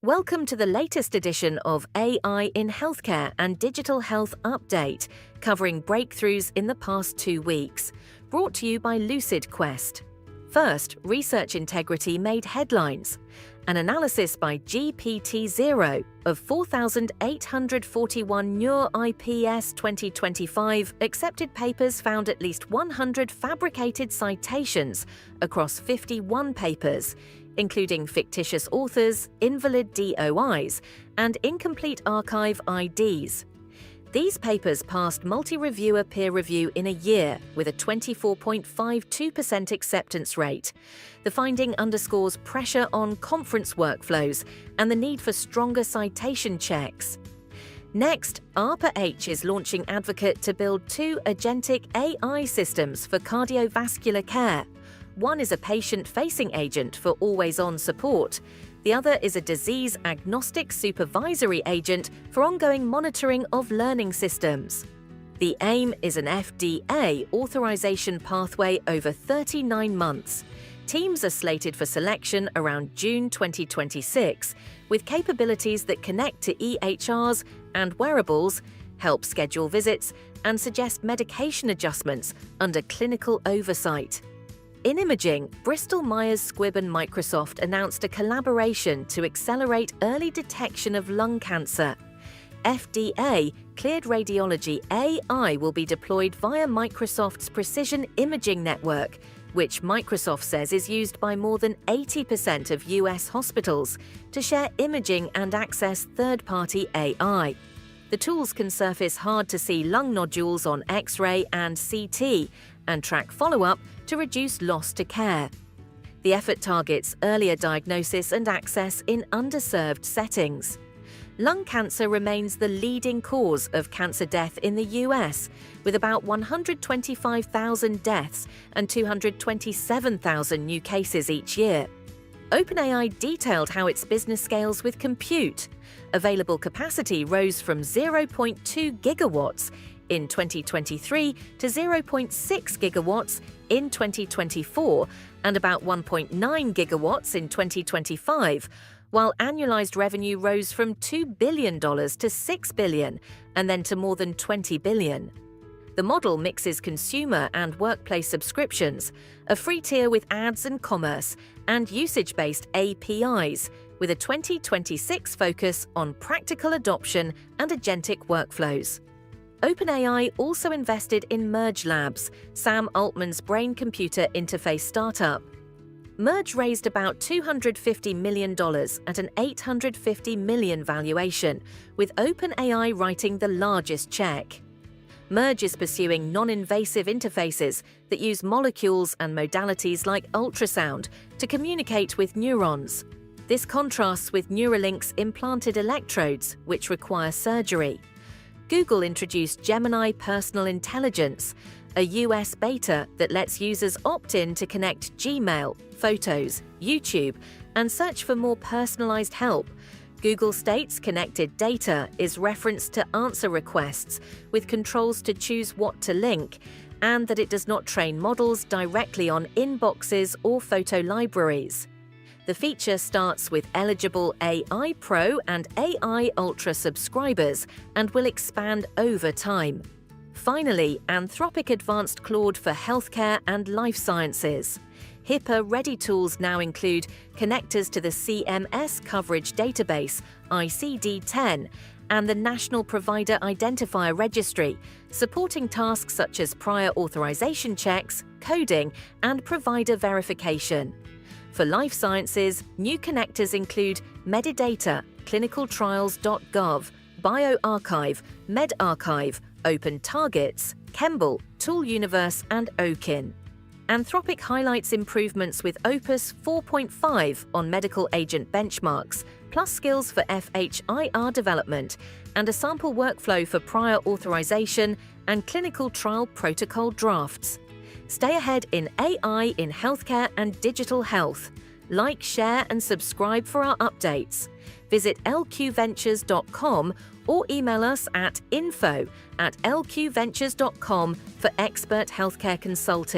Welcome to the latest edition of AI in Healthcare and Digital Health Update, covering breakthroughs in the past 2 weeks, brought to you by Lucid Quest. First, research integrity made headlines. An analysis by GPTZero of 4,841 NeurIPS 2025 accepted papers found at least 100 fabricated citations across 51 papers, including fictitious authors, invalid DOIs, and incomplete archive IDs. These papers passed multi-reviewer peer review in a year with a 24.52% acceptance rate. The finding underscores pressure on conference workflows and the need for stronger citation checks. Next, ARPA-H is launching Advocate to build 2 agentic AI systems for cardiovascular care. One is a patient-facing agent for always-on support. The other is a disease-agnostic supervisory agent for ongoing monitoring of learning systems. The aim is an FDA authorization pathway over 39 months. Teams are slated for selection around June 2026, with capabilities that connect to EHRs and wearables, help schedule visits, and suggest medication adjustments under clinical oversight. In imaging, Bristol Myers Squibb and Microsoft announced a collaboration to accelerate early detection of lung cancer. FDA-cleared radiology AI will be deployed via Microsoft's precision imaging network, which Microsoft says is used by more than 80% of US hospitals to share imaging and access third-party AI. The tools can surface hard-to-see lung nodules on X-ray and CT and track follow-up to reduce loss to care. The effort targets earlier diagnosis and access in underserved settings. Lung cancer remains the leading cause of cancer death in the US, with about 125,000 deaths and 227,000 new cases each year. OpenAI detailed how its business scales with compute. Available capacity rose from 0.2 gigawatts in 2023 to 0.6 gigawatts in 2024 and about 1.9 gigawatts in 2025, while annualized revenue rose from $2 billion to $6 billion and then to more than $20 billion. The model mixes consumer and workplace subscriptions, a free tier with ads and commerce, and usage-based APIs, with a 2026 focus on practical adoption and agentic workflows. OpenAI also invested in Merge Labs, Sam Altman's brain-computer interface startup. Merge raised about $250 million at an $850 million valuation, with OpenAI writing the largest check. Merge is pursuing non-invasive interfaces that use molecules and modalities like ultrasound to communicate with neurons. This contrasts with Neuralink's implanted electrodes, which require surgery. Google introduced Gemini Personal Intelligence, a US beta that lets users opt in to connect Gmail, Photos, YouTube, and search for more personalized help. Google states connected data is referenced to answer requests, with controls to choose what to link, and that it does not train models directly on inboxes or photo libraries. The feature starts with eligible AI Pro and AI Ultra subscribers and will expand over time. Finally, Anthropic advanced Claude for healthcare and life sciences. HIPAA-ready tools now include connectors to the CMS coverage database, ICD-10, and the National Provider Identifier Registry, supporting tasks such as prior authorization checks, coding, and provider verification. For life sciences, new connectors include Medidata, clinicaltrials.gov, bioRxiv, medRxiv, OpenTargets, Kemble, ToolUniverse, and Okin. Anthropic highlights improvements with Opus 4.5 on medical agent benchmarks, plus skills for FHIR development, and a sample workflow for prior authorization and clinical trial protocol drafts. Stay ahead in AI in healthcare and digital health. Like, share, and subscribe for our updates. Visit lqventures.com or email us at info@lqventures.com for expert healthcare consulting.